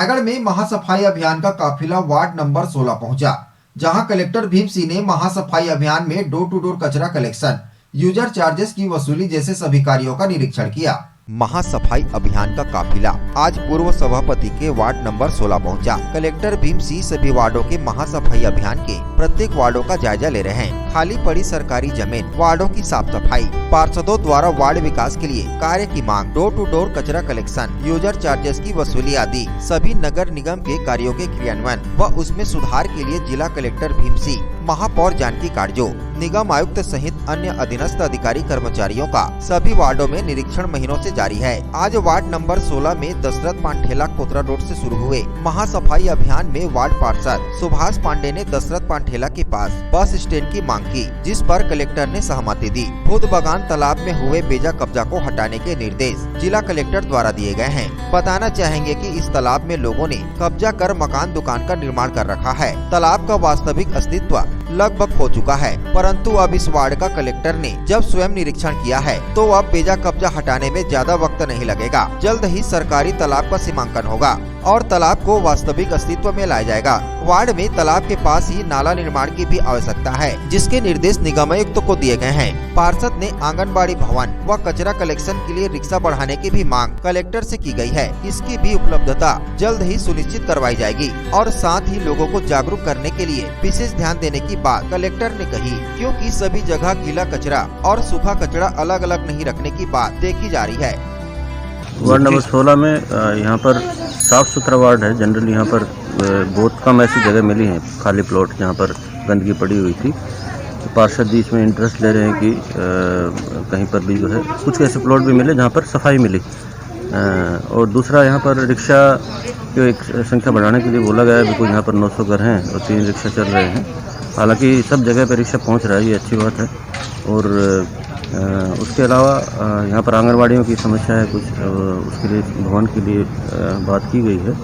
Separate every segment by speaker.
Speaker 1: रायगढ़ में महासफाई अभियान का काफिला वार्ड नंबर 16 पहुंचा, जहां कलेक्टर भीम सिंह ने महासफाई अभियान में डोर टू डोर कचरा कलेक्शन, यूजर चार्जेस की वसूली जैसे सभी कार्यों का निरीक्षण किया। महासफाई अभियान का काफिला आज पूर्व सभापति के वार्ड नंबर 16 पहुंचा। कलेक्टर भीम सिंह सभी वार्डों के महासफाई अभियान के प्रत्येक वार्डों का जायजा ले रहे हैं। खाली पड़ी सरकारी जमीन, वार्डों की साफ सफाई, पार्षदों द्वारा वार्ड विकास के लिए कार्य की मांग, डोर टू डोर कचरा कलेक्शन, यूजर चार्जेस की वसूली आदि सभी नगर निगम के कार्यों के क्रियान्वयन व उसमें सुधार के लिए जिला कलेक्टर भीम सिंह, महापौर जानकी काटजो, निगम आयुक्त सहित अन्य अधीनस्थ अधिकारी कर्मचारियों का सभी वार्डों में निरीक्षण महीनों से जारी है। आज वार्ड नंबर 16 में दशरथ पांठेला कोतरा रोड से शुरू हुए महासफाई अभियान में वार्ड पार्षद सुभाष पांडे ने दशरथ पांठेला के पास बस स्टैंड की मांग की, जिस पर कलेक्टर ने सहमति दी। खुद बगान तालाब में हुए बेजा कब्जा को हटाने के निर्देश जिला कलेक्टर द्वारा दिए गए हैं। बताना चाहेंगे कि इस तालाब में लोगों ने कब्जा कर मकान दुकान का निर्माण कर रखा है। तालाब का वास्तविक अस्तित्व लगभग हो चुका है, परंतु अब इस वार्ड का कलेक्टर ने जब स्वयं निरीक्षण किया है तो अब बेजा कब्जा हटाने में ज्यादा वक्त नहीं लगेगा। जल्द ही सरकारी तालाब का सीमांकन होगा और तालाब को वास्तविक अस्तित्व में लाया जाएगा। वार्ड में तालाब के पास ही नाला निर्माण की भी आवश्यकता है, जिसके निर्देश निगमायुक्त को दिए गए हैं। पार्षद ने आंगनबाड़ी भवन व कचरा कलेक्शन के लिए रिक्शा बढ़ाने की भी मांग कलेक्टर से की गई है। इसकी भी उपलब्धता जल्द ही सुनिश्चित करवाई जाएगी और साथ ही लोगों को जागरूक करने के लिए विशेष ध्यान देने की बात कलेक्टर ने कही, क्योंकि सभी जगह गीला कचरा और सूखा कचरा अलग अलग नहीं रखने की बात देखी जा रही है।
Speaker 2: वार्ड नंबर 16 में यहाँ पर साफ़ सुथरा वार्ड है। जनरली यहाँ पर बहुत कम ऐसी जगह मिली है खाली प्लॉट जहाँ पर गंदगी पड़ी हुई थी। तो पार्षद जी इसमें इंटरेस्ट ले रहे हैं कि कहीं पर भी जो है कुछ ऐसे प्लॉट भी मिले जहाँ पर सफाई मिली। और दूसरा यहाँ पर रिक्शा की एक संख्या बढ़ाने के लिए बोला गया है। बिल्कुल यहाँ पर 900 घर हैं और 3 रिक्शा चल रहे हैं। हालांकि सब जगह पर रिक्शा पहुँच रहा है, ये अच्छी बात है। और उसके अलावा यहाँ पर आंगनवाड़ियों की समस्या है कुछ, उसके लिए भवन के लिए बात की गई है।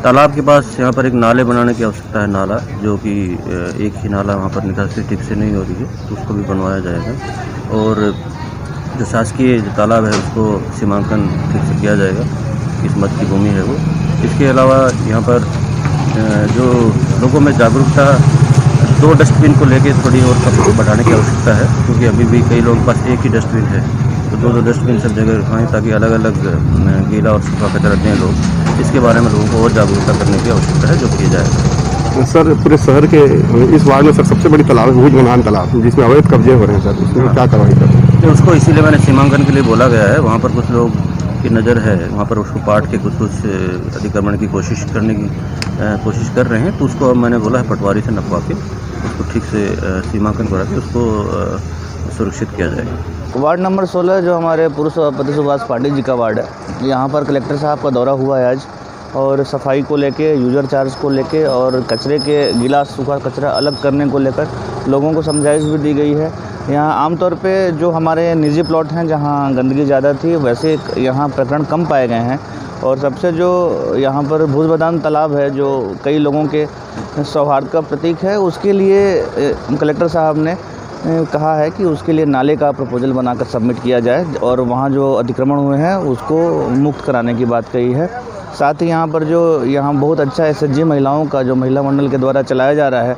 Speaker 2: तालाब के पास यहाँ पर एक नाले बनाने की आवश्यकता है, नाला जो कि एक ही नाला वहाँ पर निकासी ठीक से नहीं हो रही है, तो उसको भी बनवाया जाएगा। और जो शासकीय जो तालाब है उसको सीमांकन ठीक से किया जाएगा, किस मत की भूमि है वो। इसके अलावा यहाँ पर जो लोगों में जागरूकता 2 डस्टबिन को लेके थोड़ी और बढ़ाने की आवश्यकता है, क्योंकि अभी भी कई लोगों के पास एक ही डस्टबिन है, तो 2 डस्टबिन सब जगह रखवाएं ताकि अलग अलग गीला और सूखा कचरा दें लोग। इसके बारे में लोगों को और जागरूकता करने की आवश्यकता है, जो किया जाएगा।
Speaker 3: सर, पूरे शहर के इस वार्ड में सर सबसे बड़ी तालाब है भूजबनान तालाब, जिसमें अवैध कब्जे हो रहे हैं सर, उसमें क्या कार्रवाई कर रहे हैं?
Speaker 2: उसको इसीलिए मैंने सीमांकन के लिए बोला गया है। वहाँ पर कुछ लोग की नज़र है, वहाँ पर उसको पाट के कुछ अतिक्रमण की कोशिश करने की कोशिश कर रहे हैं, तो उसको अब मैंने बोला है पटवारी से नपवा के उसको ठीक से सीमांकन करा के उसको सुरक्षित किया जाएगा।
Speaker 4: वार्ड नंबर 16 जो हमारे पूर्व सभापति सुभाष पांडे जी का वार्ड है, यहाँ पर कलेक्टर साहब का दौरा हुआ है आज, और सफाई को लेके, यूजर चार्ज को लेके और कचरे के गीला सूखा कचरा अलग करने को लेकर लोगों को समझाइश भी दी गई है। यहाँ आमतौर पे जो हमारे निजी प्लॉट हैं जहाँ गंदगी ज़्यादा थी, वैसे यहाँ प्रकरण कम पाए गए हैं। और सबसे जो यहाँ पर भूजबदान तालाब है, जो कई लोगों के सौहार्द का प्रतीक है, उसके लिए कलेक्टर साहब ने कहा है कि उसके लिए नाले का प्रपोजल बनाकर सबमिट किया जाए और वहाँ जो अतिक्रमण हुए हैं उसको मुक्त कराने की बात कही है। साथ ही यहाँ पर जो बहुत अच्छा SHG महिलाओं का जो महिला मंडल के द्वारा चलाया जा रहा है,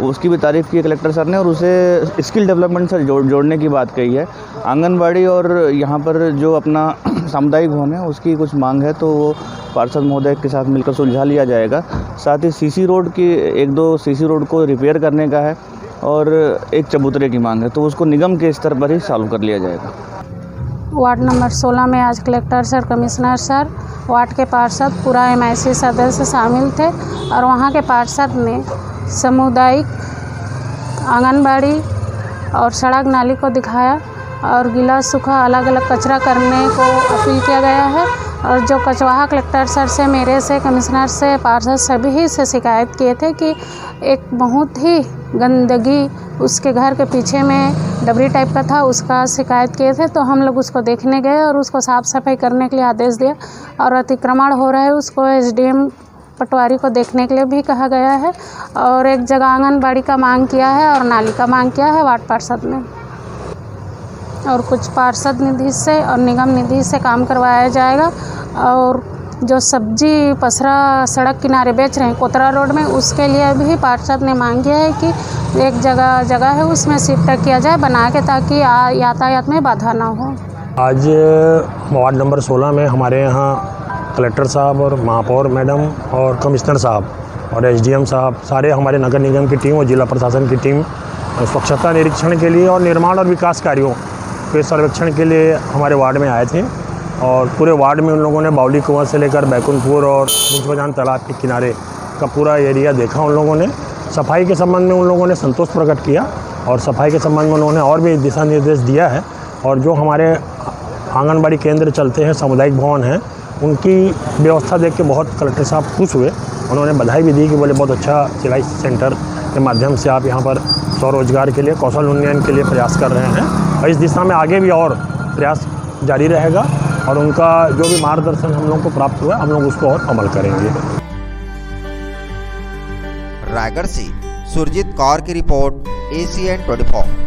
Speaker 4: उसकी भी तारीफ़ की है कलेक्टर सर ने, और उसे स्किल डेवलपमेंट से जोड़ने की बात कही है। आंगनबाड़ी और यहाँ पर जो अपना सामुदायिक भवन है उसकी कुछ मांग है, तो वो पार्षद महोदय के साथ मिलकर सुलझा लिया जाएगा। साथ ही CC रोड की 1-2 CC रोड को रिपेयर करने का है और एक चबूतरे की मांग है, तो उसको निगम के स्तर पर ही सॉल्व कर लिया जाएगा।
Speaker 5: वार्ड नंबर 16 में आज collector sir, commissioner sir, ward के पार्षद, पूरा MIC सदस्य शामिल थे और वहाँ के पार्षद ने सामुदायिक आंगनबाड़ी और सड़क नाली को दिखाया और गीला सूखा अलग अलग कचरा करने को अपील किया गया है। और जो कचवाहा कलेक्टर सर से, मेरे से, कमिश्नर से, पार्षद सभी से शिकायत किए थे कि एक बहुत ही गंदगी उसके घर के पीछे में डबरी टाइप का था, उसका शिकायत किए थे। तो हम लोग उसको देखने गए और उसको साफ़ सफाई करने के लिए आदेश दिया। और अतिक्रमण हो रहा है, उसको SDM पटवारी को देखने के लिए भी कहा गया है। और एक जगह आंगनबाड़ी का मांग किया है और नाली का मांग किया है वार्ड पार्षद ने। और कुछ पार्षद निधि से और निगम निधि से काम करवाया जाएगा और जो सब्जी पसरा सड़क किनारे बेच रहे हैं कोतरा रोड में, उसके लिए भी पार्षद ने मांगी है कि एक जगह है उसमें शिफ्ट किया जाए बना के, ताकि यातायात में बाधा ना हो।
Speaker 6: आज वार्ड नंबर 16 में हमारे यहाँ कलेक्टर साहब और महापौर मैडम और कमिश्नर साहब और एसडीएम साहब, सारे हमारे नगर निगम की टीम और जिला प्रशासन की टीम स्वच्छता निरीक्षण के लिए और निर्माण और विकास कार्यों के सर्वेक्षण के लिए हमारे वार्ड में आए थे। और पूरे वार्ड में उन लोगों ने बावली कुआं से लेकर बैकुंठपुर और मुंशबाजान तालाब के किनारे का पूरा एरिया देखा। उन लोगों ने सफाई के संबंध में उन लोगों ने संतोष प्रकट किया और सफाई के संबंध में उन्होंने और भी दिशा निर्देश दिया है। और जो हमारे आंगनबाड़ी केंद्र चलते हैं, सामुदायिक भवन हैं, उनकी व्यवस्था देख के बहुत कलेक्टर साहब खुश हुए। उन्होंने बधाई भी दी कि बोले बहुत अच्छा सिलाई सेंटर के माध्यम से आप यहाँ पर स्वरोजगार के लिए, कौशल उन्नयन के लिए प्रयास कर रहे हैं और इस दिशा में आगे भी और प्रयास जारी रहेगा। और उनका जो भी मार्गदर्शन हम लोग को प्राप्त हुआ, हम लोग उसको और अमल करेंगे।
Speaker 1: रायगढ़ से सुरजीत कौर की रिपोर्ट, ACN 24।